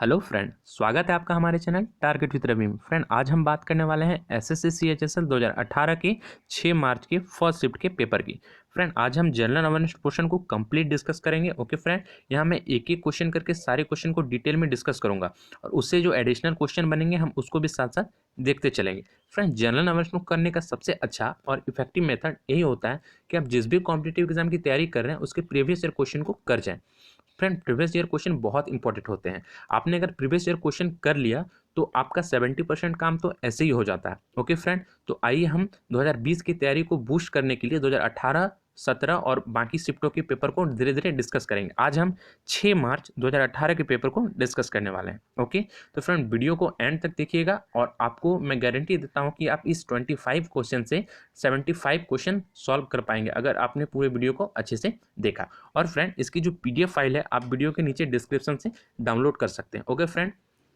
Hello friend, स्वागत है आपका हमारे चैनल टारगेट विद रवीम। फ्रेंड, आज हम बात करने वाले हैं एसएससी सीएचएसएल 2018 के 6 मार्च के फर्स्ट शिफ्ट के पेपर की। फ्रेंड, आज हम जनरल अवेयरनेस क्वेश्चन को कंप्लीट डिस्कस करेंगे। ओके फ्रेंड, यहाँ मैं एक एक क्वेश्चन करके सारे क्वेश्चन को डिटेल में डिस्कस करूंगा और उससे जो एडिशनल क्वेश्चन बनेंगे हम उसको भी साथ साथ देखते चलेंगे। फ्रेंड, जनरल अवेयरनेस को करने का सबसे अच्छा और इफेक्टिव मेथड यही होता है कि आप जिस भी कॉम्पिटिटिव एग्जाम की तैयारी कर रहे हैं उसके प्रीवियस ईयर क्वेश्चन को कर जाएं। फ्रेंड, प्रीवियस ईयर क्वेश्चन बहुत इंपॉर्टेंट होते हैं। आपने अगर प्रीवियस ईयर क्वेश्चन कर लिया तो आपका 70% काम तो ऐसे ही हो जाता है। ओके फ्रेंड, तो आइए हम 2020 की तैयारी को बूस्ट करने के लिए 2018, 17 और बाकी शिफ्टों के पेपर को धीरे धीरे डिस्कस करेंगे। आज हम 6 मार्च 2018 के पेपर को डिस्कस करने वाले हैं। ओके, तो फ्रेंड वीडियो को एंड तक देखिएगा और आपको मैं गारंटी देता हूं कि आप इस 25 क्वेश्चन से 75 क्वेश्चन सॉल्व कर पाएंगे अगर आपने पूरे वीडियो को अच्छे से देखा। और फ्रेंड, इसकी जो पीडीएफ फाइल है आप वीडियो के नीचे डिस्क्रिप्शन से डाउनलोड कर सकते हैं। ओके फ्रेंड,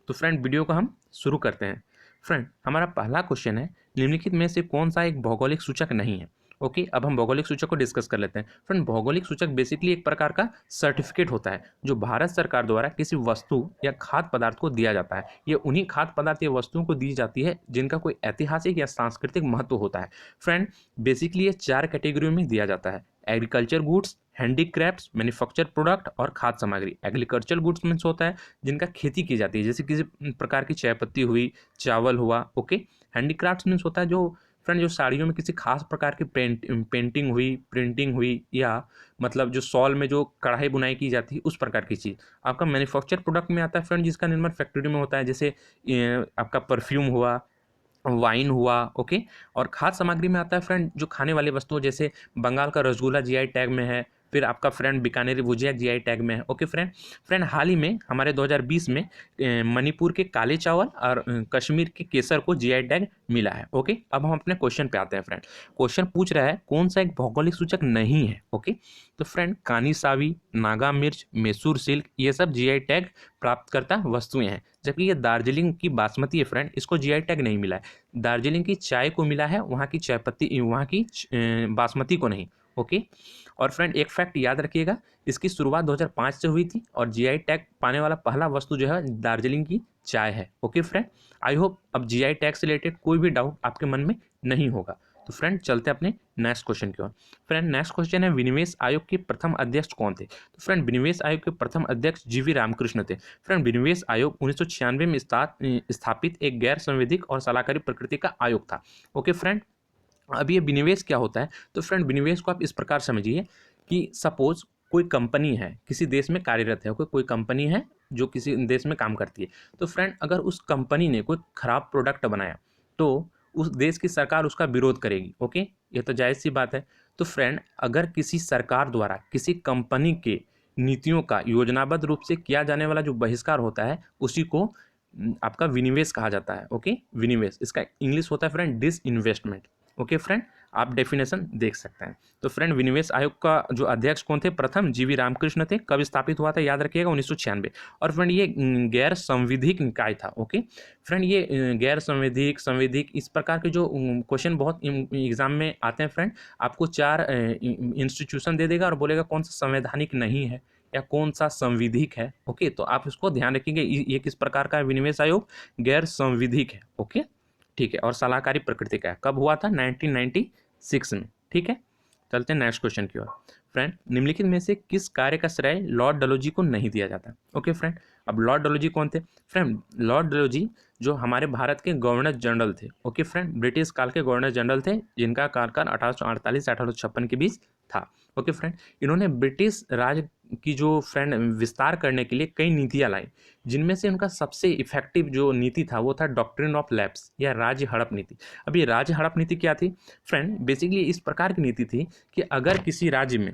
तो फ्रेंड वीडियो को हम शुरू करते हैं। फ्रेंड, हमारा पहला क्वेश्चन है, निम्नलिखित में से कौन सा एक भौगोलिक सूचक नहीं है। ओके, अब हम भौगोलिक सूचक को डिस्कस कर लेते हैं। फ्रेंड, भौगोलिक सूचक बेसिकली एक प्रकार का सर्टिफिकेट होता है जो भारत सरकार द्वारा किसी वस्तु या खाद्य पदार्थ को दिया जाता है। ये उन्हीं खाद्य पदार्थ या वस्तुओं को दी जाती है जिनका कोई ऐतिहासिक या सांस्कृतिक महत्व होता है। फ्रेंड, बेसिकली ये 4 कैटेगरी में दिया जाता है: agriculture goods, handicrafts, manufacture product और खाद्य सामग्री। एग्रीकल्चर गुड्स मीन्स होता है जिनका खेती की जाती है, जैसे किसी प्रकार की चाय पत्ती हुई, चावल हुआ। ओके, हैंडीक्राफ्ट्स मीन्स होता है जो फ्रेंड जो साड़ियों में किसी खास प्रकार की पेंटिंग हुई, प्रिंटिंग हुई, या मतलब जो शॉल में जो कढ़ाई बुनाई की जाती है उस प्रकार की चीज़। आपका मैन्युफैक्चर प्रोडक्ट में आता है फ्रेंड जिसका निर्माण फैक्ट्री में होता है, जैसे आपका परफ्यूम हुआ, वाइन हुआ। ओके, और खाद्य सामग्री में आता है फ्रेंड जो खाने वाली वस्तुओं, जैसे बंगाल का रसगुल्ला जीआई टैग में है, फिर आपका फ्रेंड बीकानेरी भुजिया जीआई टैग में है। ओके फ्रेंड, हाल ही में हमारे 2020 में मणिपुर के काले चावल और कश्मीर के केसर को जीआई टैग मिला है। ओके, अब हम अपने क्वेश्चन पे आते हैं। फ्रेंड, क्वेश्चन पूछ रहा है कौन सा एक भौगोलिक सूचक नहीं है। ओके, तो फ्रेंड कानीसावी, नागा मिर्च, मैसूर सिल्क ये सब जीआई टैग प्राप्तकर्ता वस्तुएं हैं, जबकि ये दार्जिलिंग की बासमती है फ्रेंड, इसको जीआई टैग नहीं मिला है। दार्जिलिंग की चाय को मिला है, वहाँ की चाय पत्ती, वहाँ की बासमती को नहीं। ओके, और फ्रेंड एक फैक्ट याद रखिएगा, इसकी शुरुआत 2005 से हुई थी और जीआई टैग पाने वाला पहला वस्तु जो है दार्जिलिंग की चाय है। ओके फ्रेंड, आई होप अब जीआई टैग से रिलेटेड कोई भी डाउट आपके मन में नहीं होगा। तो फ्रेंड चलते हैं अपने नेक्स्ट क्वेश्चन की ओर। फ्रेंड, नेक्स्ट क्वेश्चन है, विनिवेश आयोग के प्रथम अध्यक्ष कौन थे। तो फ्रेंड, विनिवेश आयोग के प्रथम अध्यक्ष जीवी रामकृष्ण थे। फ्रेंड, विनिवेश आयोग 1996 में स्थापित एक गैर संवैधानिक और सलाहकारी प्रकृति का आयोग था। ओके फ्रेंड, अब ये विनिवेश क्या होता है, तो फ्रेंड विनिवेश को आप इस प्रकार समझिए कि सपोज कोई कंपनी है, किसी देश में कार्यरत है। ओके, कोई कंपनी है जो किसी देश में काम करती है, तो फ्रेंड अगर उस कंपनी ने कोई खराब प्रोडक्ट बनाया तो उस देश की सरकार उसका विरोध करेगी। ओके, ये तो जायज़ सी बात है। तो फ्रेंड अगर किसी सरकार द्वारा किसी कंपनी के नीतियों का योजनाबद्ध रूप से किया जाने वाला जो बहिष्कार होता है उसी को आपका विनिवेश कहा जाता है। ओके, विनिवेश, इसका इंग्लिश होता है फ्रेंड डिसइन्वेस्टमेंट। ओके फ्रेंड, आप डेफिनेशन देख सकते हैं। तो फ्रेंड विनिवेश आयोग का जो अध्यक्ष कौन थे, प्रथम जीवी रामकृष्ण थे। कब स्थापित हुआ था याद रखिएगा, 1996। और फ्रेंड ये गैर संवैधानिक निकाय था। ओके फ्रेंड, ये गैर संवैधानिक इस प्रकार के जो क्वेश्चन बहुत एग्जाम में आते हैं फ्रेंड, आपको 4 इंस्टीट्यूशन दे देगा और बोलेगा कौन सा संवैधानिक नहीं है या कौन सा संविधिक है। ओके, तो आप इसको ध्यान रखेंगे, ये किस प्रकार का विनिवेश आयोग गैर संविधिक है। ओके, ठीक है, और सलाहकारी प्रकृति का है। कब हुआ था, 1996 में। ठीक है, चलते हैं नेक्स्ट क्वेश्चन की ओर। फ्रेंड, निम्नलिखित में से किस कार्य का श्रेय लॉर्ड डलहौजी को नहीं दिया जाता। ओके फ्रेंड, अब लॉर्ड डलहौजी कौन थे। फ्रेंड, लॉर्ड डलहौजी जो हमारे भारत के गवर्नर जनरल थे। ओके फ्रेंड, ब्रिटिश काल के गवर्नर जनरल थे जिनका कार्यकाल 1848 से 1856 के बीच था। ओके फ्रेंड, इन्होंने ब्रिटिश राज की जो फ्रेंड विस्तार करने के लिए कई नीतियाँ लाई, जिनमें से उनका सबसे इफेक्टिव जो नीति था वो था डॉक्ट्रिन ऑफ लैप्स या राज्य हड़प नीति। अब ये राज्य हड़प नीति क्या थी फ्रेंड, बेसिकली इस प्रकार की नीति थी कि अगर किसी राज्य में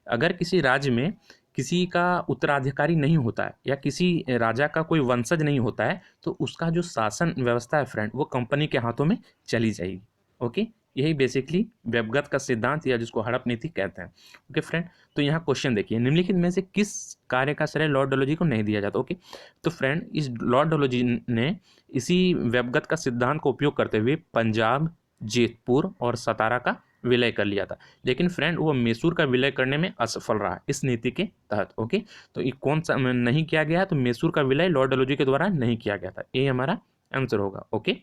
अगर किसी राज्य में किसी का उत्तराधिकारी नहीं होता है या किसी राजा का कोई वंशज नहीं होता है तो उसका जो शासन व्यवस्था है फ्रेंड वो कंपनी के हाथों में चली जाएगी। ओके, यही बेसिकली व्यवगत का सिद्धांत या जिसको हड़प नीति कहते हैं। ओके फ्रेंड, तो यहाँ क्वेश्चन देखिए, निम्नलिखित में से किस कार्य का श्रेय लॉर्ड डलहौजी को नहीं दिया जाता। ओके, तो फ्रेंड इस लॉर्ड डलहौजी ने इसी व्यवगत का सिद्धांत का उपयोग करते हुए पंजाब, जेतपुर और सतारा का विलय कर लिया था, लेकिन फ्रेंड वो मैसूर का विलय करने में असफल रहा इस नीति के तहत। ओके, तो ये कौन सा नहीं किया गया, तो मैसूर का विलय लॉर्ड डलहौजी के द्वारा नहीं किया गया था, ये हमारा आंसर होगा। ओके,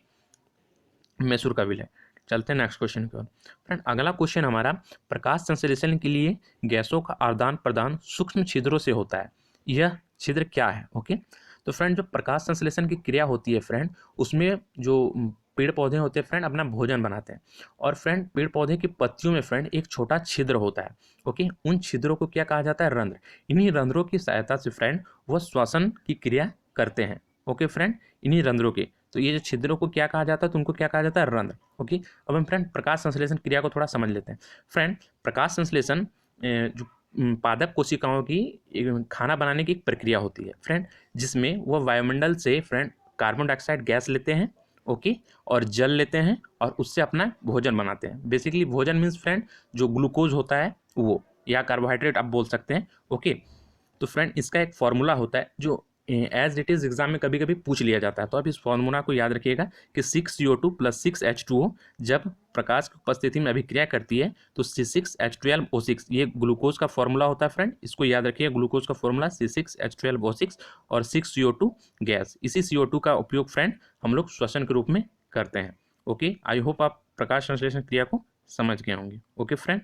मैसूर का विलय। चलते हैं नेक्स्ट क्वेश्चन की ओर। फ्रेंड अगला क्वेश्चन हमारा, प्रकाश संश्लेषण के लिए गैसों का आदान प्रदान सूक्ष्म छिद्रों से होता है, यह छिद्र क्या है? ओके, तो फ्रेंड जो प्रकाश संश्लेषण की क्रिया होती है फ्रेंड, उसमें जो पेड़ पौधे होते हैं फ्रेंड अपना भोजन बनाते हैं, और फ्रेंड पेड़ पौधे की पत्तियों में फ्रेंड एक छोटा छिद्र होता है। ओके, उन छिद्रों को क्या कहा जाता है? रंध्र। इन्हीं रंध्रों की सहायता से फ्रेंड वह श्वसन की क्रिया करते हैं। ओके फ्रेंड, इन्हीं रंध्रों के, तो ये जो छिद्रों को क्या कहा जाता है, तो उनको क्या कहा जाता है? रंध्र। ओके, अब हम फ्रेंड प्रकाश संश्लेषण क्रिया को थोड़ा समझ लेते हैं। फ्रेंड प्रकाश संश्लेषण जो पादप कोशिकाओं की खाना बनाने की एक प्रक्रिया होती है फ्रेंड, जिसमें वह वायुमंडल से फ्रेंड कार्बन डाइऑक्साइड गैस लेते हैं, ओके, और जल लेते हैं और उससे अपना भोजन बनाते हैं। बेसिकली भोजन मीन्स फ्रेंड जो ग्लूकोज होता है वो, या कार्बोहाइड्रेट आप बोल सकते हैं। ओके, तो फ्रेंड इसका एक फॉर्मूला होता है जो एज इट इज एग्जाम में कभी कभी पूछ लिया जाता है, तो आप इस फॉर्मूला को याद रखिएगा कि 6CO2 + 6H2O जब प्रकाश की उपस्थिति में अभिक्रिया करती है तो C6H12O6, ये ग्लूकोज का फॉर्मूला होता है फ्रेंड, इसको याद रखिए। ग्लूकोज का फॉर्मूला C6H12O6 और 6CO2 गैस, इसी CO2 का उपयोग फ्रेंड हम लोग श्वसन के रूप में करते हैं। ओके, आई होप आप प्रकाश संश्लेषण क्रिया को समझ गए होंगे। ओके फ्रेंड,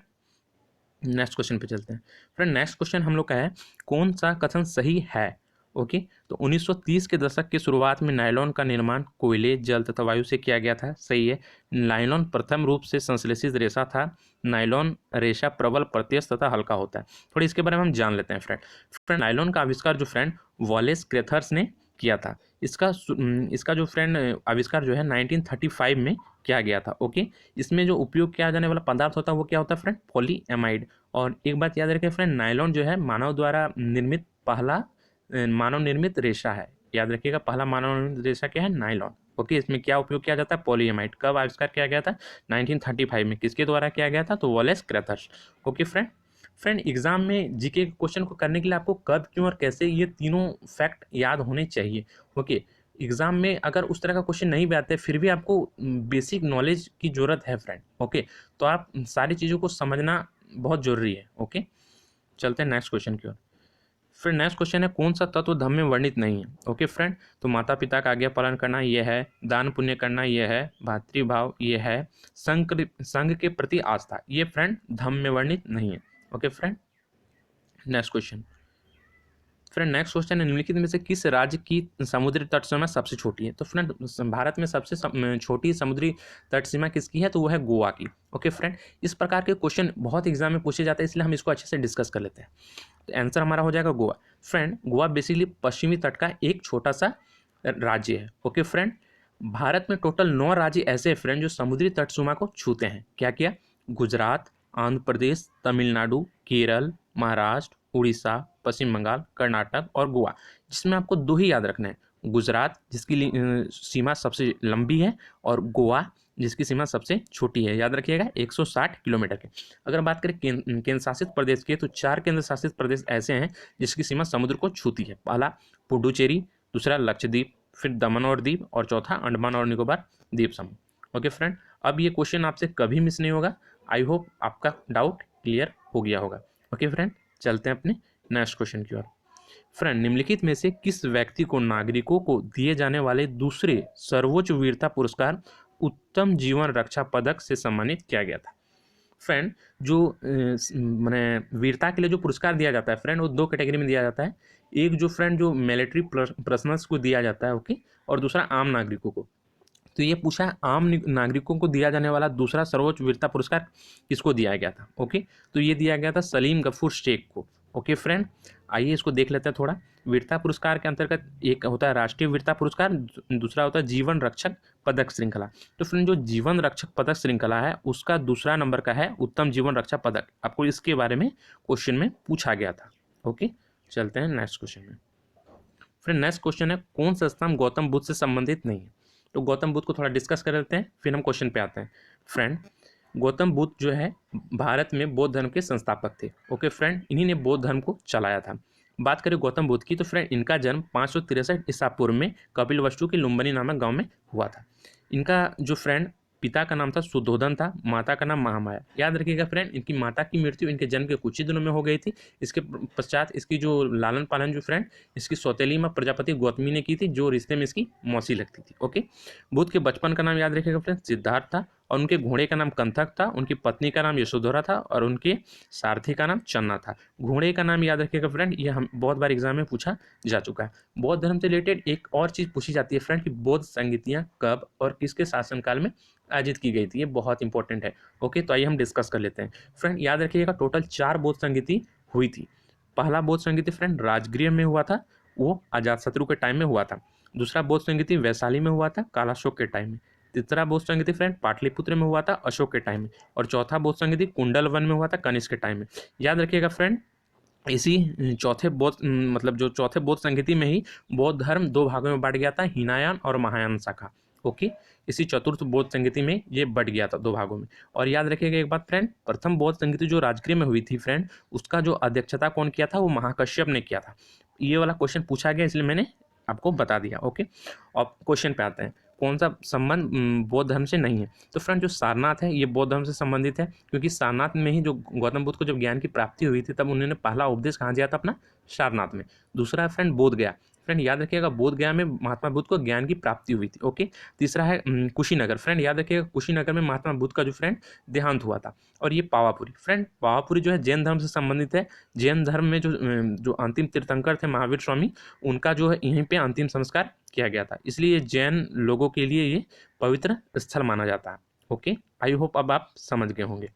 नेक्स्ट क्वेश्चन पे चलते हैं। फ्रेंड नेक्स्ट क्वेश्चन हम लोग का है, कौन सा कथन सही है? ओके, तो 1930 के दशक के शुरुआत में नायलॉन का निर्माण कोयले, जल तथा वायु से किया गया था। सही है। नायलॉन प्रथम रूप से संश्लेषित रेशा था। नायलॉन रेशा प्रबल, प्रत्यक्ष तथा हल्का होता है। थोड़ी इसके बारे में हम जान लेते हैं फ्रेंड नायलॉन का आविष्कार जो फ्रेंड वॉलेस क्रेथर्स ने किया था। इसका जो फ्रेंड आविष्कार जो है 1935 में किया गया था। ओके, इसमें जो उपयोग किया जाने वाला पदार्थ होता है वो क्या होता है फ्रेंड? पॉलीएमाइड। और एक बात याद रखें फ्रेंड, नायलॉन जो है मानव द्वारा निर्मित पहला मानव निर्मित रेशा है। याद रखिएगा, पहला मानव निर्मित रेशा क्या है? नायलॉन। ओके, इसमें क्या उपयोग किया जाता है? पॉलीएमाइड। कब आविष्कार किया गया था? 1935 में। किसके द्वारा किया गया था? तो वॉलेस क्रेथर्स। ओके फ्रेंड एग्जाम में जीके क्वेश्चन को करने के लिए आपको कब, क्यों और कैसे, ये तीनों फैक्ट याद होने चाहिए। ओके, एग्जाम में अगर उस तरह का क्वेश्चन नहीं भी आते फिर भी आपको बेसिक नॉलेज की जरूरत है फ्रेंड। ओके, तो आप सारी चीज़ों को समझना बहुत जरूरी है। ओके, चलते हैं नेक्स्ट क्वेश्चन की ओर। फिर नेक्स्ट क्वेश्चन है, कौन सा तत्व धम्म में वर्णित नहीं है? ओके फ्रेंड, तो माता पिता का आज्ञा पालन करना ये है, दान पुण्य करना ये है, भातृभाव ये है, संघ के प्रति आस्था, ये फ्रेंड धम्म में वर्णित नहीं है। Okay friend, next question. Friend next question है, निम्नलिखित में से किस राज्य की समुद्री तट सीमा सबसे छोटी है? तो फ्रेंड भारत में सबसे छोटी समुद्री तट सीमा किसकी है? तो वो है गोवा की। ओके फ्रेंड, इस प्रकार के क्वेश्चन बहुत एग्जाम में पूछे जाते हैं, इसलिए हम इसको अच्छे से डिस्कस कर लेते हैं। तो आंसर हमारा हो जाएगा गोवा। फ्रेंड गोवा बेसिकली पश्चिमी तट का एक छोटा सा राज्य है। ओके फ्रेंड, भारत में टोटल 9 राज्य ऐसे हैं फ्रेंड जो समुद्री तट सीमा को छूते हैं। क्या क्या? गुजरात, आंध्र प्रदेश, तमिलनाडु, केरल, महाराष्ट्र, उड़ीसा, पश्चिम बंगाल, कर्नाटक और गोवा, जिसमें आपको 2 ही याद रखना है, गुजरात जिसकी सीमा सबसे लंबी है और गोवा जिसकी सीमा सबसे छोटी है। याद रखिएगा 160 किलोमीटर के। अगर बात करें केंद्र शासित प्रदेश के, तो 4 केंद्र शासित प्रदेश ऐसे हैं जिसकी सीमा समुद्र को छूती है। पहला पुडुचेरी, दूसरा लक्षद्वीप, फिर दमन और दीव, और चौथा अंडमान और निकोबार द्वीप समूह। ओके फ्रेंड, अब ये क्वेश्चन आपसे कभी मिस नहीं होगा। आई होप आपका डाउट क्लियर हो गया होगा। ओके फ्रेंड, चलते हैं अपने नेक्स्ट क्वेश्चन की ओर। फ्रेंड निम्नलिखित में से किस व्यक्ति को नागरिकों को दिए जाने वाले दूसरे सर्वोच्च वीरता पुरस्कार उत्तम जीवन रक्षा पदक से सम्मानित किया गया था? फ्रेंड जो मैंने वीरता के लिए जो पुरस्कार दिया जाता है फ्रेंड, वो 2 कैटेगरी में दिया जाता है। एक जो फ्रेंड जो मिलिट्री पर्सनल्स को दिया जाता है, ओके, और दूसरा आम नागरिकों को। तो ये पूछा है आम नागरिकों को दिया जाने वाला दूसरा सर्वोच्च वीरता पुरस्कार किसको दिया गया था? ओके, तो ये दिया गया था सलीम गफूर शेख को। ओके फ्रेंड, आइए इसको देख लेते हैं थोड़ा। वीरता पुरस्कार के अंतर्गत एक होता है राष्ट्रीय वीरता पुरस्कार, दूसरा होता है जीवन रक्षक पदक श्रृंखला। तो फ्रेंड जो जीवन रक्षक पदक श्रृंखला है उसका दूसरा नंबर का है उत्तम जीवन रक्षा पदक। आपको इसके बारे में क्वेश्चन में पूछा गया था। ओके, चलते हैं नेक्स्ट क्वेश्चन में। फ्रेंड नेक्स्ट क्वेश्चन है, कौन सा स्थान गौतम बुद्ध से संबंधित नहीं है? तो गौतम बुद्ध को थोड़ा डिस्कस कर लेते हैं, फिर हम क्वेश्चन पे आते हैं। फ्रेंड गौतम बुद्ध जो है भारत में बौद्ध धर्म के संस्थापक थे। ओके फ्रेंड, इन्हीं ने बौद्ध धर्म को चलाया था। बात करें गौतम बुद्ध की, तो फ्रेंड इनका जन्म 563 ईसा पूर्व में कपिलवस्तु के लुम्बिनी नामक गांव में हुआ था। इनका जो फ्रेंड पिता का नाम था सुद्धोधन था, माता का नाम महामाया। याद रखिएगा फ्रेंड, इनकी माता की मृत्यु इनके जन्म के कुछ ही दिनों में हो गई थी। इसके पश्चात इसकी जो लालन पालन जो फ्रेंड इसकी सौतेली माँ प्रजापति गौतमी ने की थी, जो रिश्ते में इसकी मौसी लगती थी। ओके, बुद्ध के बचपन का नाम याद रखिएगा फ्रेंड सिद्धार्थ था, और उनके घोड़े का नाम कंथक था, उनकी पत्नी का नाम यशोधरा था, और उनके सारथी का नाम चन्ना था। घोड़े का नाम याद रखिएगा फ्रेंड, ये हम बहुत बार एग्जाम में पूछा जा चुका है। बौद्ध धर्म से रिलेटेड एक और चीज़ पूछी जाती है फ्रेंड कि बौद्ध संगीतियाँ कब और किसके शासनकाल में आयोजित की गई थी, ये बहुत इंपॉर्टेंट है। ओके, तो आइए हम डिस्कस कर लेते हैं। फ्रेंड याद रखिएगा टोटल 4 बौद्ध संगीति हुई थी। पहला बौद्ध संगीति फ्रेंड राजगृह में हुआ था, वो अजातशत्रु के टाइम में हुआ था। दूसरा बौद्ध संगीति वैशाली में हुआ था, कालाशोक के टाइम में। तीसरा बौद्ध संगीति फ्रेंड पाटलिपुत्र में हुआ था, अशोक के टाइम में। और चौथा बौद्ध संगीति कुंडल वन में हुआ था, कनिष्क के टाइम में। याद रखिएगा फ्रेंड, इसी चौथे बौद्ध मतलब जो चौथे बौद्ध संगीति में ही बौद्ध धर्म 2 भागों में बांट गया था, हीनायान और महायान शाखा। ओके, इसी चतुर्थ बौद्ध संगीति में ये बढ़ गया था 2 भागों में। और याद रखिएगा एक बात फ्रेंड, प्रथम बौद्ध संगीति जो राजगृह में हुई थी फ्रेंड, उसका जो अध्यक्षता कौन किया था, वो महाकश्यप ने किया था। ये वाला क्वेश्चन पूछा गया, इसलिए मैंने आपको बता दिया। ओके, अब क्वेश्चन पे आते हैं, कौन सा संबंध बौद्ध धर्म से नहीं है। तो फ्रेंड जो सारनाथ है ये बौद्ध धर्म से संबंधित है, क्योंकि सारनाथ में ही जो गौतम बुद्ध को जब ज्ञान की प्राप्ति हुई थी तब उन्होंने पहला उपदेश कहाँ दिया था, अपना सारनाथ में। दूसरा है फ्रेंड बोध गया। फ्रेंड याद रखिएगा बोध गया में महात्मा बुद्ध को ज्ञान की प्राप्ति हुई थी। ओके, तीसरा है कुशीनगर। फ्रेंड याद रखिएगा कुशीनगर में महात्मा बुद्ध का जो फ्रेंड देहांत हुआ था। और ये पावापुरी। फ्रेंड पावापुरी जो है जैन धर्म से संबंधित है। जैन धर्म में जो अंतिम तीर्थंकर थे महावीर स्वामी, उनका जो है यहीं पे अंतिम संस्कार किया गया था, इसलिए जैन लोगों के लिए ये पवित्र स्थल माना जाता है। ओके, आई होप अब आप समझ गए होंगे।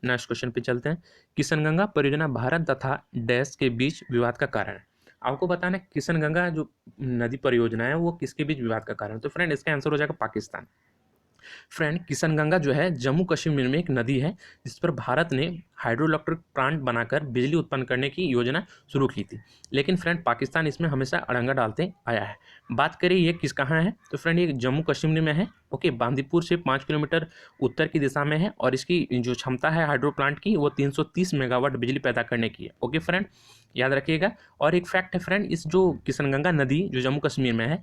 नेक्स्ट क्वेश्चन पे चलते हैं। किशनगंगा परियोजना भारत तथा डैश के बीच विवाद का कारण है। आपको बताना है किशनगंगा जो नदी परियोजना है वो किसके बीच विवाद का कारण है। तो फ्रेंड इसका आंसर हो जाएगा पाकिस्तान। फ्रेंड किशनगंगा जो है जम्मू कश्मीर में एक नदी है, जिस पर भारत ने हाइड्रोइलेक्ट्रिक प्लांट बनाकर बिजली उत्पन्न करने की योजना शुरू की थी। लेकिन फ्रेंड पाकिस्तान इसमें हमेशा अड़ंगा डालते आया है। बात करें ये किस कहाँ है, तो फ्रेंड ये जम्मू कश्मीर में है। ओके, बांदीपुर से 5 किलोमीटर उत्तर की दिशा में है, और इसकी जो क्षमता है हाइड्रो प्लांट की वो 330 मेगावाट बिजली पैदा करने की है। ओके फ्रेंड, याद रखिएगा। और एक फैक्ट है फ्रेंड, इस जो किशनगंगा नदी जो जम्मू कश्मीर में है,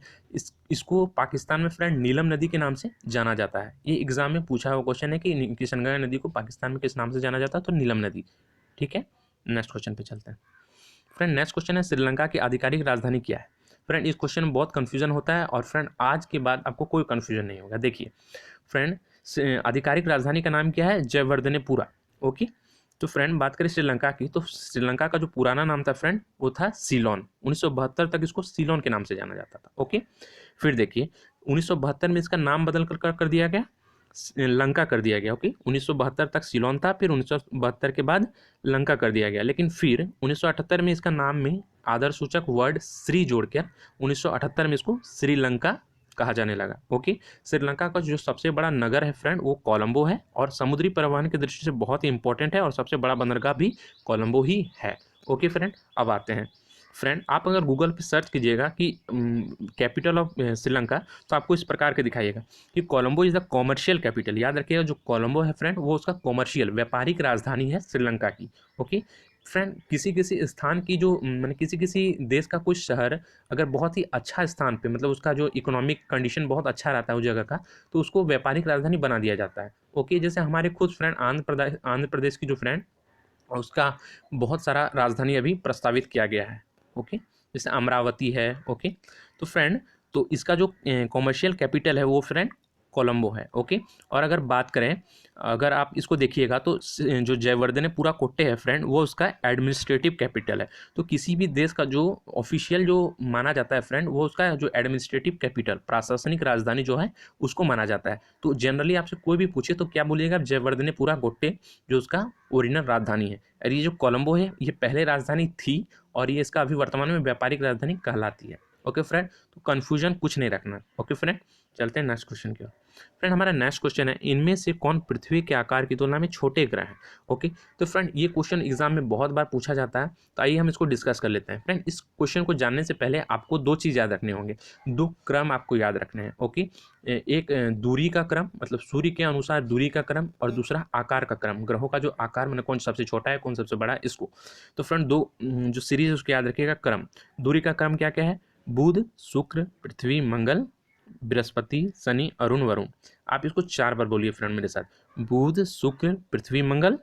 इसको पाकिस्तान में फ्रेंड नीलम नदी के नाम से जाना जाता है। ये एग्जाम में पूछा हुआ क्वेश्चन है कि किशनगंगा नदी को पाकिस्तान में किस नाम से जाना जाता है, तो नीलम नदी। ठीक है, नेक्स्ट क्वेश्चन पे चलते हैं। फ्रेंड नेक्स्ट क्वेश्चन है श्रीलंका की आधिकारिक राजधानी क्या है। फ्रेंड इस क्वेश्चन में बहुत कन्फ्यूजन होता है, और फ्रेंड आज के बाद आपको कोई कन्फ्यूजन नहीं होगा। देखिए फ्रेंड आधिकारिक राजधानी का नाम क्या है, जयवर्धनेपुरा। ओके, तो फ्रेंड बात करें श्रीलंका की, तो श्रीलंका का जो पुराना नाम था फ्रेंड वो था सीलोन। 1972 तक इसको सीलोन के नाम से जाना जाता था। ओके, फिर देखिए 1972 में इसका नाम बदल कर दिया गया, लंका कर दिया गया। ओके, 1972 तक सीलोन था, फिर 1972 के बाद लंका कर दिया गया। लेकिन फिर 1978 में इसका नाम में आदर सूचक वर्ड श्री जोड़कर 1978 में इसको श्रीलंका कहा जाने लगा। ओके, श्रीलंका का जो सबसे बड़ा नगर है फ्रेंड वो कोलंबो है, और समुद्री परिवहन की दृष्टि से बहुत ही इंपॉर्टेंट है, और सबसे बड़ा बंदरगाह भी कोलंबो ही है। ओके फ्रेंड, अब आते हैं फ्रेंड, आप अगर गूगल पे सर्च कीजिएगा कि कैपिटल ऑफ श्रीलंका, तो आपको इस प्रकार के दिखाइएगा कि Colombo is the commercial capital. याद रखिएगा जो कोलंबो है फ्रेंड वो उसका कॉमर्शियल व्यापारिक राजधानी है श्रीलंका की। ओके फ्रेंड, किसी स्थान की जो मैंने किसी देश का कुछ शहर अगर बहुत ही अच्छा स्थान पे, मतलब उसका जो इकोनॉमिक कंडीशन बहुत अच्छा रहता है उस जगह का, तो उसको व्यापारिक राजधानी बना दिया जाता है। ओके, जैसे हमारे खुद फ्रेंड आंध्र प्रदेश की जो फ्रेंड उसका बहुत सारा राजधानी अभी प्रस्तावित किया गया है। ओके, जैसे अमरावती है। ओके, तो फ्रेंड तो इसका जो कॉमर्शियल कैपिटल है वो फ्रेंड कोलंबो है। ओके, और अगर बात करें, अगर आप इसको देखिएगा तो जो जयवर्धनेपुरा कोट्टे है फ्रेंड वो उसका एडमिनिस्ट्रेटिव कैपिटल है। तो किसी भी देश का जो ऑफिशियल जो माना जाता है फ्रेंड वो उसका जो एडमिनिस्ट्रेटिव कैपिटल प्रशासनिक राजधानी जो है उसको माना जाता है। तो जनरली आपसे कोई भी पूछे तो क्या बोलिएगा, जयवर्धनेपुरा कोट्टे जो उसका ओरिजिनल राजधानी है। और ये जो कोलंबो है ये पहले राजधानी थी, और ये इसका अभी वर्तमान में व्यापारिक राजधानी कहलाती है। ओके फ्रेंड, तो कन्फ्यूजन कुछ नहीं रखना। ओके फ्रेंड, चलते हैं नेक्स्ट क्वेश्चन की ओर। फ्रेंड हमारा नेक्स्ट क्वेश्चन है, इनमें से कौन पृथ्वी के आकार की तुलना में छोटे ग्रह हैं। ओके, तो फ्रेंड ये क्वेश्चन एग्जाम में बहुत बार पूछा जाता है, तो आइए हम इसको डिस्कस कर लेते हैं। फ्रेंड इस क्वेश्चन को जानने से पहले आपको 2 चीज़ याद रखने होंगे, 2 क्रम आपको याद रखने हैं। ओके, एक दूरी का क्रम, मतलब सूर्य के अनुसार दूरी का क्रम, और दूसरा आकार का क्रम, ग्रहों का जो आकार मतलब कौन सबसे छोटा है कौन सबसे बड़ा है इसको। तो फ्रेंड 2 जो सीरीज है उसको याद रखिएगा। क्रम, दूरी का क्रम क्या क्या है, बुध, शुक्र, पृथ्वी, मंगल, बृहस्पति शनि अरुण वरुण। आप इसको 4 बार बोलिए फ्रेंड मेरे साथ। बुध शुक्र पृथ्वी मंगल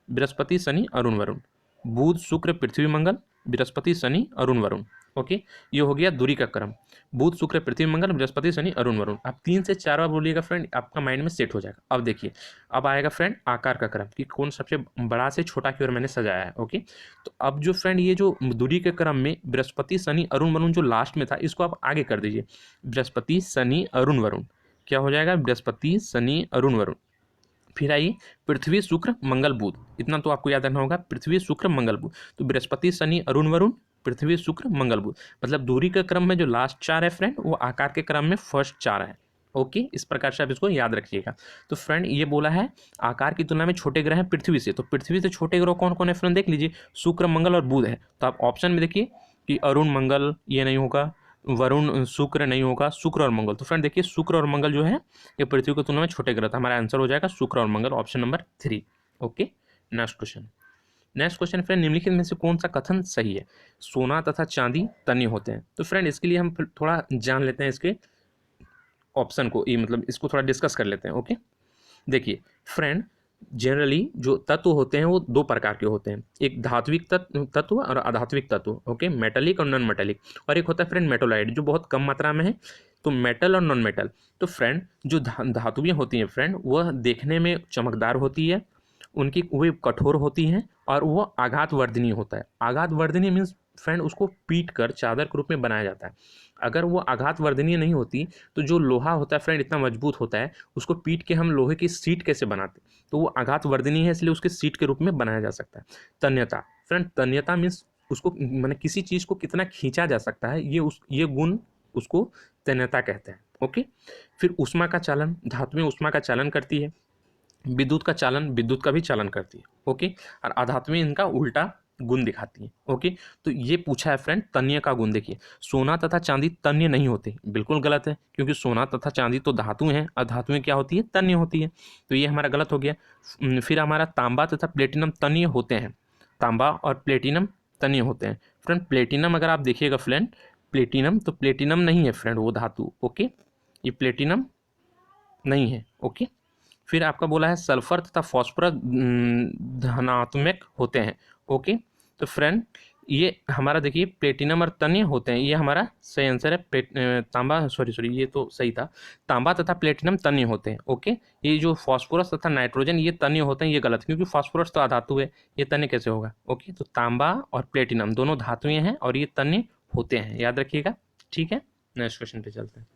बृहस्पति शनि अरुण वरुण। बुध शुक्र पृथ्वी मंगल बृहस्पति शनि अरुण वरुण। ओके, ये हो गया दूरी का क्रम। बुध शुक्र पृथ्वी मंगल बृहस्पति शनि अरुण वरुण। आप 3 से 4 बार बोलिएगा फ्रेंड, आपका माइंड में सेट हो जाएगा। अब देखिए, अब आएगा फ्रेंड आकार का क्रम कि कौन सबसे बड़ा से छोटा की ओर मैंने सजाया है। ओके, तो अब जो फ्रेंड ये जो दूरी के क्रम में बृहस्पति शनि अरुण वरुण जो लास्ट में था, इसको आप आगे कर दीजिए। बृहस्पति शनि अरुण वरुण क्या हो जाएगा? बृहस्पति शनि अरुण वरुण। फिर आइए पृथ्वी शुक्र मंगल बुध, इतना तो आपको याद रखना होगा, पृथ्वी शुक्र मंगल बुध। तो बृहस्पति शनि अरुण वरुण, पृथ्वी शुक्र मंगल बुध, मतलब दूरी के क्रम में जो लास्ट 4 है फ्रेंड, वो आकार के क्रम में फर्स्ट 4 है। ओके, इस प्रकार से आप इसको याद रखिएगा। तो फ्रेंड ये बोला है आकार की तुलना में छोटे ग्रह हैं पृथ्वी से, तो पृथ्वी से छोटे ग्रह कौन कौन है फ्रेंड? देख लीजिए, शुक्र मंगल और बुध है। तो आप ऑप्शन में देखिए कि अरुण मंगल ये नहीं होगा, वरुण शुक्र नहीं होगा, शुक्र और मंगल। तो फ्रेंड देखिए, शुक्र और मंगल जो है ये पृथ्वी की तुलना में छोटे ग्रह था। हमारा आंसर हो जाएगा शुक्र और मंगल, option number 3। Okay, next question. Next question friend, निम्नलिखित में से कौन सा कथन सही है? सोना तथा चांदी तन्य होते हैं। तो फ्रेंड इसके लिए हम फिर थोड़ा जान लेते हैं इसके ऑप्शन को, ये मतलब इसको थोड़ा डिस्कस कर लेते हैं। ओके, देखिए फ्रेंड, जनरली जो तत्व होते हैं वो 2 प्रकार के होते हैं, एक धात्विक तत्व और अधात्विक तत्व। ओके, मेटेलिक और नॉन मेटेलिक। और एक होता है फ्रेंड मेटोलाइट, जो बहुत कम मात्रा में है। तो मेटल और नॉन मेटल। तो फ्रेंड जो धातुएं होती हैं फ्रेंड, वह देखने में चमकदार होती है, उनकी वे कठोर होती हैं और वो आघात वर्धनीय होता है। आघात वर्धनीय मीन्स फ्रेंड उसको पीट कर चादर के रूप में बनाया जाता है। अगर वो आघात वर्धनीय नहीं होती तो जो लोहा होता है फ्रेंड इतना मजबूत होता है, उसको पीट के हम लोहे की सीट कैसे बनाते? तो वो आघात वर्धनीय है, इसलिए उसके सीट के रूप में बनाया जा सकता है। तन्यता फ्रेंड, तन्यता मीन्स उसको मैंने किसी चीज़ को कितना खींचा जा सकता है, ये गुण उसको तन्यता कहते हैं। ओके, फिर ऊष्मा का चालन, धातुएं ऊष्मा का चालन करती है। विद्युत का चालन विद्युत का भी चालन करती है। ओके, और अधात्में इनका उल्टा गुण दिखाती है। ओके, तो ये पूछा है फ्रेंड तन्य का गुण। देखिए, सोना तथा चांदी तन्य नहीं होते, बिल्कुल गलत है, क्योंकि सोना तथा चांदी तो धातुएं हैं और धातुएं क्या होती है? तन्य होती है। तो ये हमारा गलत हो गया। फिर हमारा तांबा तथा प्लेटिनम तन्य होते हैं। तांबा और प्लेटिनम तन्य होते हैं। फ्रेंड प्लेटिनम अगर आप देखिएगा फ्रेंड, प्लेटिनम तो प्लेटिनम नहीं है फ्रेंड वो धातु। ओके, ये प्लेटिनम नहीं है। ओके, फिर आपका बोला है सल्फर तथा फॉस्फोरस धनात्मक होते हैं। ओके, तो फ्रेंड ये हमारा देखिए प्लेटिनम और तन्य होते हैं, ये हमारा सही आंसर है। तांबा सॉरी ये तो सही था, तांबा तथा प्लेटिनम तन्य होते हैं। ओके, ये जो फॉस्फोरस तथा नाइट्रोजन ये तन्य होते हैं, ये गलत, क्योंकि फॉस्फोरस तो अधातु है, ये तन्य कैसे होगा? ओके, तो तांबा और प्लेटिनम दोनों धातुएं हैं और ये तन्य होते हैं, याद रखिएगा। ठीक है, नेक्स्ट क्वेश्चन पे चलते हैं।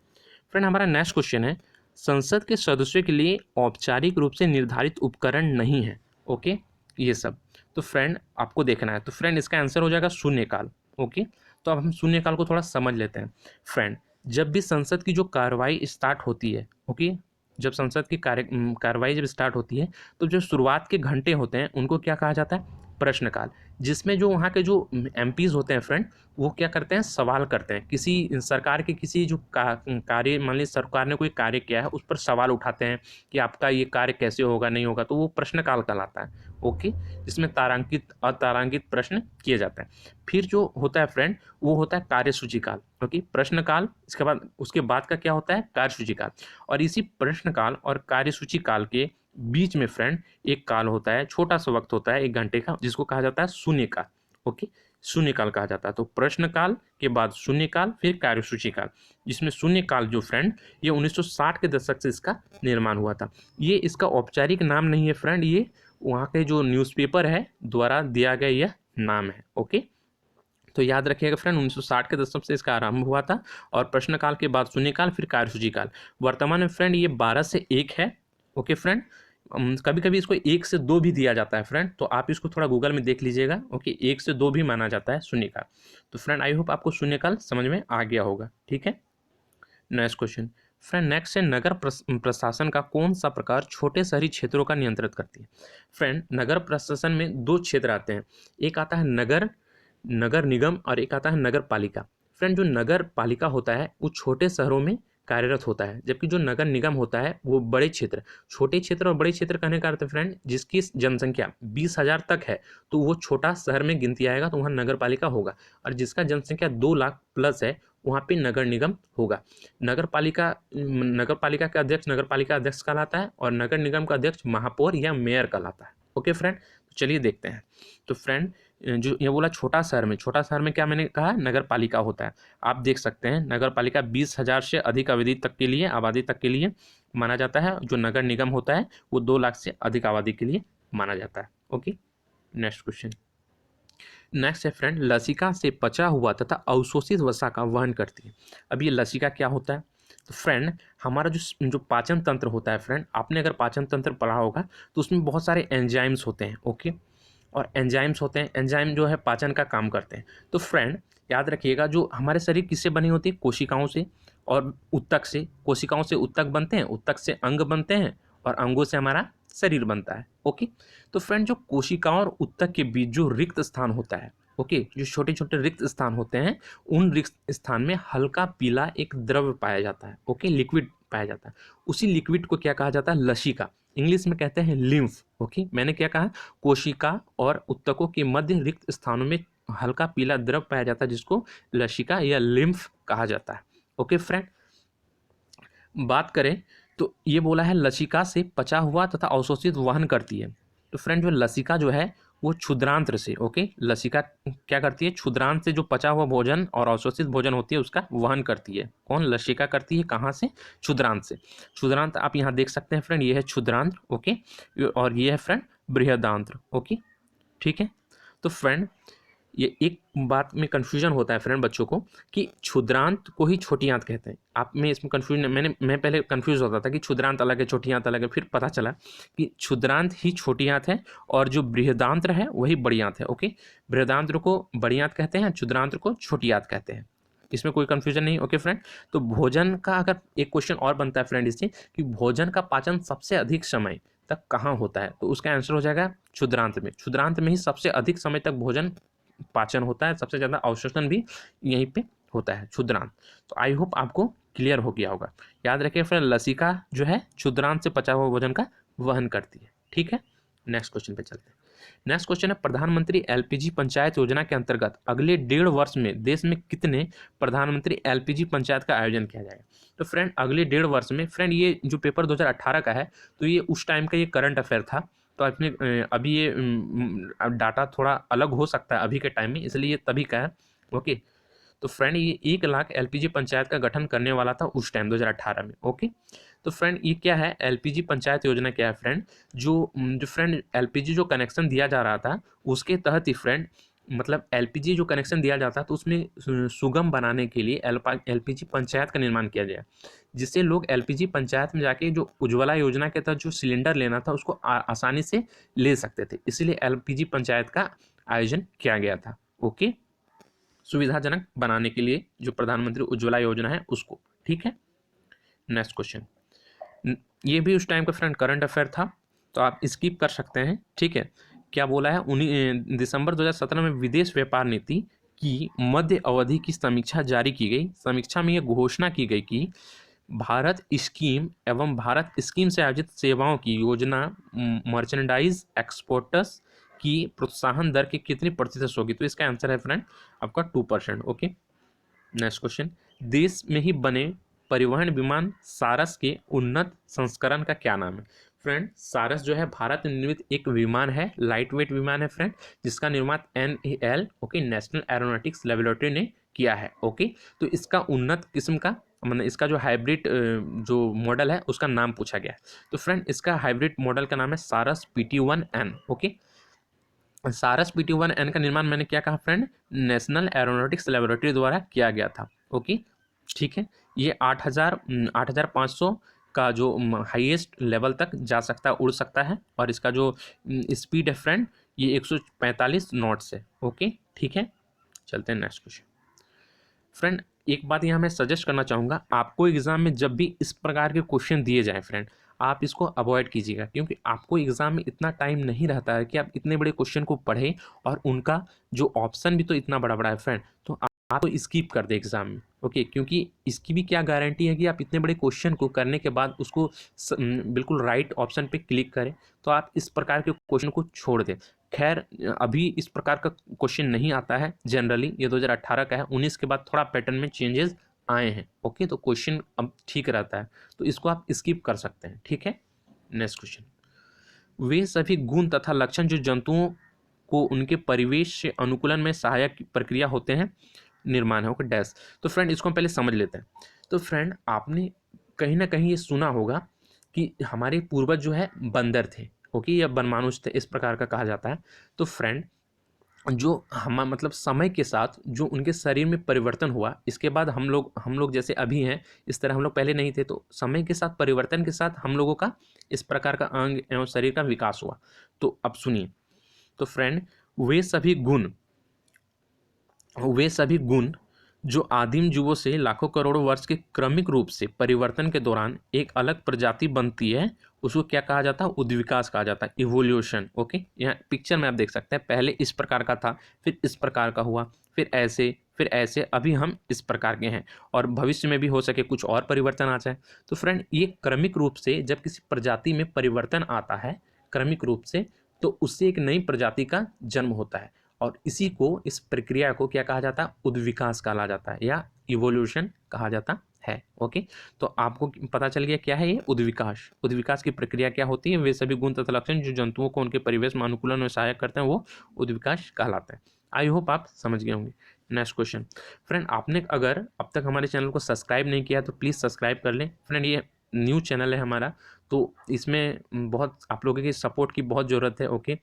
फ्रेंड हमारा नेक्स्ट क्वेश्चन है, संसद के सदस्यों के लिए औपचारिक रूप से निर्धारित उपकरण नहीं है। ओके, ये सब तो फ्रेंड आपको देखना है। तो फ्रेंड इसका आंसर हो जाएगा शून्यकाल। ओके, तो अब हम शून्यकाल को थोड़ा समझ लेते हैं। फ्रेंड जब भी संसद की जो कार्रवाई स्टार्ट होती है, ओके, जब संसद की कार्रवाई जब स्टार्ट होती है, तो जो शुरुआत के घंटे होते हैं उनको क्या कहा जाता है? प्रश्नकाल। जिसमें जो वहाँ के जो एमपीज होते हैं फ्रेंड, वो क्या करते हैं? सवाल करते हैं किसी सरकार के किसी जो कार्य, मान लीजिए सरकार ने कोई कार्य किया है उस पर सवाल उठाते हैं कि आपका ये कार्य कैसे होगा, नहीं होगा, तो वो प्रश्नकाल कहलाता है। ओके, जिसमें तारांकित अतारांकित प्रश्न किए जाते हैं। फिर जो होता है फ्रेंड वो होता है कार्यसूची काल। ओके, प्रश्नकाल, इसके बाद उसके बाद का क्या होता है? कार्यसूची काल। और इसी प्रश्नकाल और कार्यसूची काल के बीच में फ्रेंड एक काल होता है, छोटा सा वक्त होता है 1 घंटे का, जिसको कहा जाता है शून्यकाल। ओके, शून्यकाल कहा जाता है। तो प्रश्नकाल के बाद शून्यकाल, फिर कार्यसूची काल, जिसमें शून्यकाल जो फ्रेंड ये 1960 के दशक से इसका निर्माण हुआ था। ये इसका औपचारिक नाम नहीं है फ्रेंड, ये वहाँ के जो न्यूज़पेपर है द्वारा दिया गया यह नाम है। ओके, तो याद रखिएगा फ्रेंड 1960 के दशक से इसका आरंभ हुआ था, और प्रश्नकाल के बाद शून्यकाल, फिर कार्यसूची काल। वर्तमान में फ्रेंड ये 12 से 1 है। ओके फ्रेंड, कभी कभी इसको 1 से 2 भी दिया जाता है फ्रेंड, तो आप इसको थोड़ा गूगल में देख लीजिएगा। ओके, 1 से 2 भी माना जाता है शून्यकाल। तो फ्रेंड आई होप आपको शून्यकाल समझ में आ गया होगा। ठीक है, नेक्स्ट क्वेश्चन। फ्रेंड नेक्स्ट है, नगर प्रशासन का कौन सा प्रकार छोटे शहरी क्षेत्रों का नियंत्रित करती है? फ्रेंड नगर प्रशासन में 2 क्षेत्र आते हैं, एक आता है नगर निगम और एक आता है नगर पालिका। फ्रेंड जो नगर पालिका होता है वो छोटे शहरों में कार्यरत होता है, जबकि जो नगर निगम होता है वो बड़े क्षेत्र, छोटे क्षेत्र और बड़े क्षेत्र कहने का अर्थ है फ्रेंड जिसकी जनसंख्या 20,000 तक है तो वो छोटा शहर में गिनती आएगा, तो वहाँ नगर पालिका होगा। और जिसका जनसंख्या 2 लाख प्लस है वहाँ पे नगर निगम होगा। नगर पालिका का अध्यक्ष नगर पालिका अध्यक्ष कहलाता है और नगर निगम का अध्यक्ष महापौर या मेयर कहलाता है। ओके फ्रेंड, तो चलिए देखते हैं। तो फ्रेंड जो ये बोला छोटा शहर में क्या मैंने कहा, नगर पालिका होता है। आप देख सकते हैं नगर पालिका 20,000 से अधिक आबादी तक के लिए माना जाता है। जो नगर निगम होता है वो 2 लाख से अधिक आबादी के लिए माना जाता है। Okay, next question. नेक्स्ट है फ्रेंड, लसिका से पचा हुआ तथा अवशोषित वसा का वहन करती है। अब ये लसिका क्या होता है? तो फ्रेंड हमारा जो पाचन तंत्र होता है फ्रेंड, आपने अगर पाचन तंत्र पढ़ा होगा तो उसमें बहुत सारे एंजाइम्स होते हैं। ओके, और एंजाइम जो है पाचन का काम करते हैं। तो फ्रेंड याद रखिएगा जो हमारे शरीर किससे बनी होती है, कोशिकाओं से और उत्तक से। कोशिकाओं से उत्तक बनते हैं, उत्तक से अंग बनते हैं और अंगों से हमारा शरीर बनता है। ओके, तो फ्रेंड जो कोशिकाओं और उत्तक के बीच जो रिक्त स्थान होता है, ओके, जो छोटे छोटे रिक्त स्थान होते हैं उन रिक्त स्थान में हल्का पीला एक द्रव्य पाया जाता है। ओके, लिक्विड पाया जाता है। उसी लिक्विड को क्या कहा जाता है, लसिका, इंग्लिश में कहते हैं लिम्फ। ओके, मैंने क्या कहा, कोशिका और उत्तकों के मध्य रिक्त स्थानों में हल्का पीला द्रव पाया जाता है जिसको लसिका या लिम्फ कहा जाता है। ओके फ्रेंड, बात करें तो ये बोला है लसिका से पचा हुआ तथा अवशोषित वहन करती है। तो फ्रेंड जो लसिका जो है वो क्षुद्रांत्र से, ओके, लसिका क्या करती है, क्षुद्रांत से जो पचा हुआ भोजन और अवशोषित भोजन होती है उसका वहन करती है। कौन, लसिका करती है, कहाँ से, क्षुद्रांत से। क्षुद्रांत आप यहाँ देख सकते हैं फ्रेंड, ये है क्षुद्रांत। ओके, और ये है फ्रेंड बृहदांत्र। ओके, ठीक है। तो फ्रेंड ये एक बात में कन्फ्यूजन होता है फ्रेंड बच्चों को कि क्षुद्रांत को ही छोटी आंत कहते हैं। आप में इसमें कन्फ्यूजन, मैं पहले कन्फ्यूज होता था कि क्षुद्रांत अलग है छोटी आंत अलग है, फिर पता चला कि क्षुद्रांत ही छोटी आंत है और जो बृहदांत्र है वही बड़ी आंत है। ओके, बृहदांत्र को बड़ी आंत कहते हैं, क्षुद्रांत को छोटी आंत कहते हैं, इसमें कोई कन्फ्यूजन नहीं। ओके फ्रेंड, तो भोजन का अगर एक क्वेश्चन और बनता है फ्रेंड इससे कि भोजन का पाचन सबसे अधिक समय तक कहाँ होता है, तो उसका आंसर हो जाएगा क्षुद्रांत में। क्षुद्रांत में ही सबसे अधिक समय तक भोजन पाचन होता है, सबसे ज़्यादा अवशोषण भी यहीं पे होता है, क्षुद्रांत। तो आई होप आपको क्लियर हो गया होगा। याद रखिए फ्रेंड लसिका जो है क्षुद्रांत से पचा हुआ भोजन का वहन करती है। ठीक है, नेक्स्ट क्वेश्चन पे चलते हैं। नेक्स्ट क्वेश्चन है, प्रधानमंत्री एलपीजी पंचायत योजना के अंतर्गत अगले 1.5 वर्ष में देश में कितने प्रधानमंत्री एलपीजी पंचायत का आयोजन किया जाएगा? तो फ्रेंड अगले 1.5 वर्ष में, फ्रेंड ये जो पेपर 2018 का है तो ये उस टाइम का ये करंट अफेयर था, तो आपने अभी ये डाटा थोड़ा अलग हो सकता है अभी के टाइम में, इसलिए ये तभी का है। ओके, तो फ्रेंड ये 1 लाख एलपीजी पंचायत का गठन करने वाला था उस टाइम 2018 में। ओके, तो फ्रेंड ये क्या है, एलपीजी पंचायत योजना क्या है फ्रेंड, जो फ्रेंड एलपीजी जो कनेक्शन दिया जा रहा था उसके तहत ही फ्रेंड, मतलब एलपीजी जो कनेक्शन दिया जाता है तो उसमें सुगम बनाने के लिए एलपीजी पंचायत का निर्माण किया गया, जिससे लोग एलपीजी पंचायत में जाके जो उज्ज्वला योजना के तहत जो सिलेंडर लेना था उसको आसानी से ले सकते थे, इसीलिए एलपीजी पंचायत का आयोजन किया गया था। ओके, सुविधाजनक बनाने के लिए जो प्रधानमंत्री उज्ज्वला योजना है उसको। ठीक है, नेक्स्ट क्वेश्चन, ये भी उस टाइम का फ्रेंड करंट अफेयर था तो आप स्किप कर सकते हैं। ठीक है, क्या बोला है, 19 दिसंबर 2017 में विदेश व्यापार नीति की मध्य अवधि की समीक्षा जारी की गई। समीक्षा में यह घोषणा की गई कि भारत स्कीम से आयोजित सेवाओं की योजना मर्चेंडाइज एक्सपोर्टर्स की प्रोत्साहन दर की कितनी प्रतिशत होगी? तो इसका आंसर है फ्रेंड आपका 2%। ओके, नेक्स्ट क्वेश्चन, देश में ही बने परिवहन विमान सारस के उन्नत संस्करण का क्या नाम है? फ्रेंड सारस जो है भारत निर्मित एक विमान है, लाइट वेट विमान है फ्रेंड, जिसका निर्माण NAL okay national aeronautics laboratory ने किया है। ओके, तो इसका उन्नत किस्म का, मतलब इसका जो हाइब्रिड जो मॉडल है उसका नाम पूछा गया है। तो फ्रेंड इसका हाइब्रिड मॉडल का नाम है सारस PT-1N। ओके, सारस PT-1N का निर्माण मैंने क्या कहा फ्रेंड, नेशनल एरोनॉटिक्स लेबोरेटरी द्वारा किया गया था। ओके, ठीक है, ये 8,500 का जो हाईएस्ट लेवल तक जा सकता है, उड़ सकता है, और इसका जो स्पीड है फ्रेंड ये 145 नॉट्स है। ओके, ठीक है, चलते हैं नेक्स्ट क्वेश्चन। फ्रेंड एक बात यहाँ मैं सजेस्ट करना चाहूँगा, आपको एग्जाम में जब भी इस प्रकार के क्वेश्चन दिए जाएँ फ्रेंड, आप इसको अवॉइड कीजिएगा, क्योंकि आपको एग्जाम में इतना टाइम नहीं रहता है कि आप इतने बड़े क्वेश्चन को पढ़ें और उनका जो ऑप्शन भी तो इतना बड़ा बड़ा है फ्रेंड। तो आपको स्किप कर दे एग्जाम में, ओके, क्योंकि इसकी भी क्या गारंटी है कि आप इतने बड़े क्वेश्चन को करने के बाद उसको बिल्कुल राइट ऑप्शन पे क्लिक करें, तो आप इस प्रकार के क्वेश्चन को छोड़ दें। खैर अभी इस प्रकार का क्वेश्चन नहीं आता है जनरली, ये 2018 का है, 19 के बाद थोड़ा पैटर्न में चेंजेस आए हैं, ओके, तो क्वेश्चन अब ठीक रहता है, तो इसको आप स्किप कर सकते हैं, ठीक है। नेक्स्ट क्वेश्चन, वे सभी गुण तथा लक्षण जो जंतुओं को उनके परिवेश से अनुकूलन में सहायक प्रक्रिया होते हैं निर्माण है, ओके डैश। तो फ्रेंड इसको हम पहले समझ लेते हैं। तो फ्रेंड आपने कहीं ना कहीं ये सुना होगा कि हमारे पूर्वज जो है बंदर थे, ओके, या वनमानुष थे, इस प्रकार का कहा जाता है। तो फ्रेंड जो हम मतलब समय के साथ जो उनके शरीर में परिवर्तन हुआ, इसके बाद हम लोग जैसे अभी हैं इस तरह हम लोग पहले नहीं थे, तो समय के साथ परिवर्तन के साथ हम लोगों का इस प्रकार का अंग एवं शरीर का विकास हुआ। तो अब सुनिए, तो फ्रेंड वे सभी गुण जो आदिम जीवों से लाखों करोड़ों वर्ष के क्रमिक रूप से परिवर्तन के दौरान एक अलग प्रजाति बनती है, उसको क्या कहा जाता है, उद्विकास कहा जाता है, इवोल्यूशन, ओके। यहाँ पिक्चर में आप देख सकते हैं, पहले इस प्रकार का था, फिर इस प्रकार का हुआ, फिर ऐसे अभी हम इस प्रकार के हैं, और भविष्य में भी हो सके कुछ और परिवर्तन आ जाए। तो फ्रेंड ये क्रमिक रूप से जब किसी प्रजाति में परिवर्तन आता है क्रमिक रूप से, तो उससे एक नई प्रजाति का जन्म होता है, और इस प्रक्रिया को क्या कहा जाता है, उद्विकास कहा जाता है या इवोल्यूशन कहा जाता है, ओके। तो आपको पता चल गया क्या है ये उद्विकास की प्रक्रिया क्या होती है। वे सभी गुण तथा लक्षण जो जंतुओं को उनके परिवेश में अनुकूलन में सहायक करते हैं वो उद्विकास कहलाते हैं। आई होप आप समझ गए होंगे। नेक्स्ट क्वेश्चन, फ्रेंड आपने अगर अब तक हमारे चैनल को सब्सक्राइब नहीं किया तो प्लीज़ सब्सक्राइब कर लें। फ्रेंड ये न्यू चैनल है हमारा, तो इसमें बहुत आप लोगों की सपोर्ट की बहुत ज़रूरत है, ओके।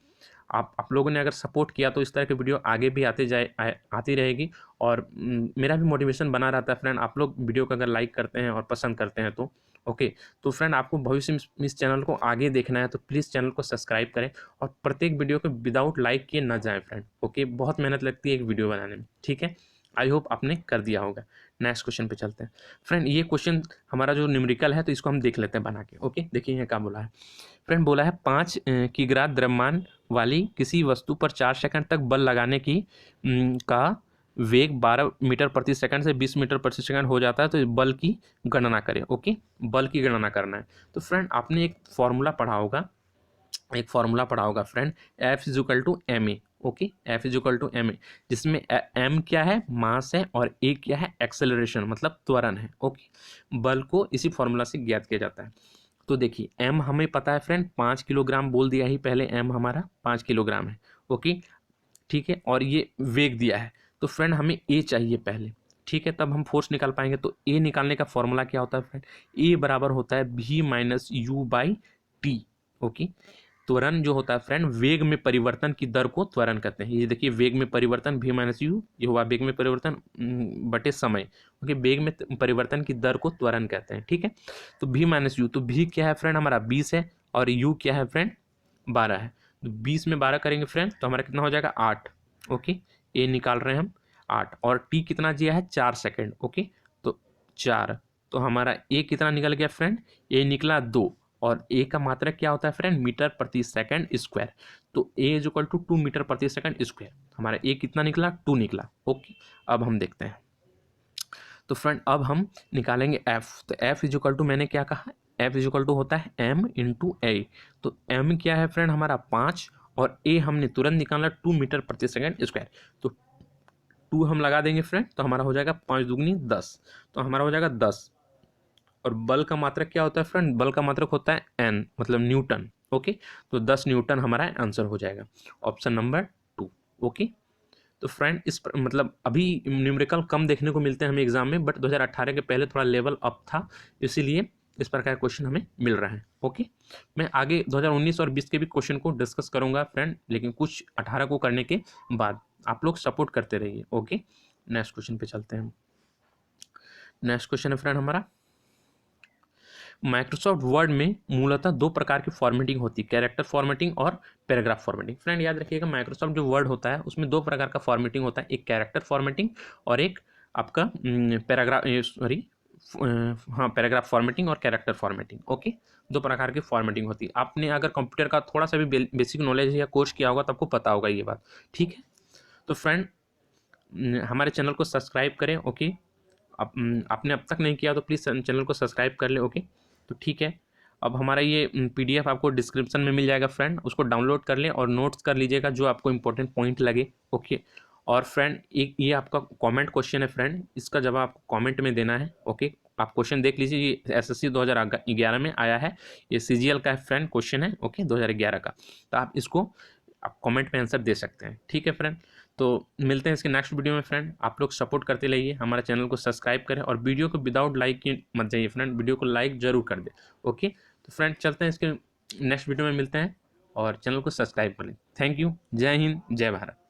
आप लोगों ने अगर सपोर्ट किया तो इस तरह की वीडियो आगे भी आती रहेगी, और मेरा भी मोटिवेशन बना रहता है फ्रेंड। आप लोग वीडियो को अगर लाइक करते हैं और पसंद करते हैं तो ओके। तो फ्रेंड आपको भविष्य में इस चैनल को आगे देखना है तो प्लीज़ चैनल को सब्सक्राइब करें, और प्रत्येक वीडियो को विदाउट लाइक किए ना जाए फ्रेंड, ओके। बहुत मेहनत लगती है एक वीडियो बनाने में, ठीक है। आई होप आपने कर दिया होगा। नेक्स्ट क्वेश्चन पे चलते हैं फ्रेंड। ये क्वेश्चन हमारा जो न्यूमेरिकल है तो इसको हम देख लेते हैं बना के, ओके। देखिए यहाँ क्या बोला है फ्रेंड, बोला है 5 किग्रा द्रव्यमान वाली किसी वस्तु पर 4 सेकंड तक बल लगाने की का वेग 12 मीटर प्रति सेकंड से 20 मीटर प्रति सेकंड हो जाता है, तो बल की गणना करें, ओके। बल की गणना करना है। तो फ्रेंड आपने एक फॉर्मूला पढ़ा होगा friend, F is equal to M A, okay. F is equal to M A, जिसमें m क्या है, मास है, और a क्या है, एक्सेलरेशन मतलब त्वरण है, ओके। बल को इसी फॉर्मूला से ज्ञात किया जाता है। तो देखिए m हमें पता है फ्रेंड 5 किलोग्राम बोल दिया ही पहले, m हमारा 5 किलोग्राम है, ओके, ठीक है। और ये वेग दिया है, तो फ्रेंड हमें a चाहिए पहले, ठीक है, तब हम फोर्स निकाल पाएंगे। तो a निकालने का फॉर्मूला क्या होता है फ्रेंड, a बराबर होता है v minus you by T, okay. त्वरण जो होता है फ्रेंड, वेग में परिवर्तन की दर को त्वरण कहते हैं। ये देखिए वेग में परिवर्तन v माइनस यू, ये हुआ वेग में परिवर्तन बटे समय, ओके। वेग में परिवर्तन की दर को त्वरण कहते हैं, ठीक है। तो v माइनस यू, तो v क्या है फ्रेंड हमारा 20 है, और u क्या है फ्रेंड 12 है। तो 20 में 12 करेंगे फ्रेंड तो हमारा कितना हो जाएगा 8, ओके। a निकाल रहे हैं हम 8, और t कितना दिया है 4 सेकेंड, ओके। तो 4, तो हमारा a कितना निकल गया फ्रेंड, a निकला 2, और a का मात्रक क्या होता है फ्रेंड, मीटर प्रति सेकंड स्क्वायर। तो a is equal to 2 metre प्रति सेकंड स्क्वायर। हमारा a कितना निकला, 2 निकला, ओके। अब हम देखते हैं, तो फ्रेंड अब हम निकालेंगे f। तो f इज इक्वल टू, मैंने क्या कहा, f इज इक्वल टू होता है m इंटू ए। तो m क्या है फ्रेंड हमारा 5, और a हमने तुरंत निकाला 2 मीटर प्रति सेकंड स्क्वायर। तो 2 हम लगा देंगे फ्रेंड, तो हमारा हो जाएगा 5 दूगनी 10, तो हमारा हो जाएगा 10। और बल का मात्रक क्या होता है फ्रेंड, बल का मात्रक होता है एन मतलब न्यूटन, ओके। तो 10 न्यूटन हमारा आंसर हो जाएगा, ऑप्शन नंबर 2, ओके। तो फ्रेंड मतलब अभी न्यूमेरिकल कम देखने को मिलते हैं हमें एग्जाम में, बट 2018 के पहले थोड़ा लेवल अप था, इसीलिए इस प्रकार के क्वेश्चन हमें मिल रहा है, ओके। मैं आगे 2019 और 20 के भी क्वेश्चन को डिस्कस करूंगा फ्रेंड, लेकिन कुछ 18 को करने के बाद आप लोग सपोर्ट करते रहिए, ओके। नेक्स्ट क्वेश्चन पे चलते हैं। नेक्स्ट क्वेश्चन है फ्रेंड हमारा, माइक्रोसॉफ्ट वर्ड में मूलतः 2 प्रकार की फॉर्मेटिंग होती है, कैरेक्टर फॉर्मेटिंग और पैराग्राफ फॉर्मेटिंग। फ्रेंड याद रखिएगा माइक्रोसॉफ्ट जो वर्ड होता है उसमें 2 प्रकार का फॉर्मेटिंग होता है, एक कैरेक्टर फॉर्मेटिंग और एक आपका पैराग्राफ फॉर्मेटिंग और कैरेक्टर फॉर्मेटिंग, ओके। 2 प्रकार की फॉर्मेटिंग होती है। आपने अगर कंप्यूटर का थोड़ा सा भी बेसिक नॉलेज या कोर्स किया होगा तो आपको पता होगा ये बात, ठीक है। तो फ्रेंड हमारे चैनल को सब्सक्राइब करें। ओके, आपने अब तक नहीं किया तो प्लीज़ चैनल को सब्सक्राइब कर ले। ओके, तो ठीक है, अब हमारा ये PDF आपको डिस्क्रिप्शन में मिल जाएगा फ्रेंड, उसको डाउनलोड कर लें और नोट्स कर लीजिएगा जो आपको इंपॉर्टेंट पॉइंट लगे। ओके, और फ्रेंड एक ये आपका कमेंट क्वेश्चन है फ्रेंड, इसका जवाब आपको कमेंट में देना है। ओके, आप क्वेश्चन देख लीजिए, ये SSC 2011 में आया है, ये CGL का फ्रेंड क्वेश्चन है। ओके, 2011 का, तो आप इसको आप कमेंट में आंसर दे सकते हैं। ठीक है फ्रेंड, तो मिलते हैं इसके नेक्स्ट वीडियो में फ्रेंड। आप लोग सपोर्ट करते रहिए, हमारे चैनल को सब्सक्राइब करें और वीडियो को विदाउट लाइक की मत जाइए फ्रेंड, वीडियो को लाइक जरूर कर दे। ओके, तो फ्रेंड चलते हैं, इसके नेक्स्ट वीडियो में मिलते हैं और चैनल को सब्सक्राइब कर लें। थैंक यू, जय हिंद, जय भारत।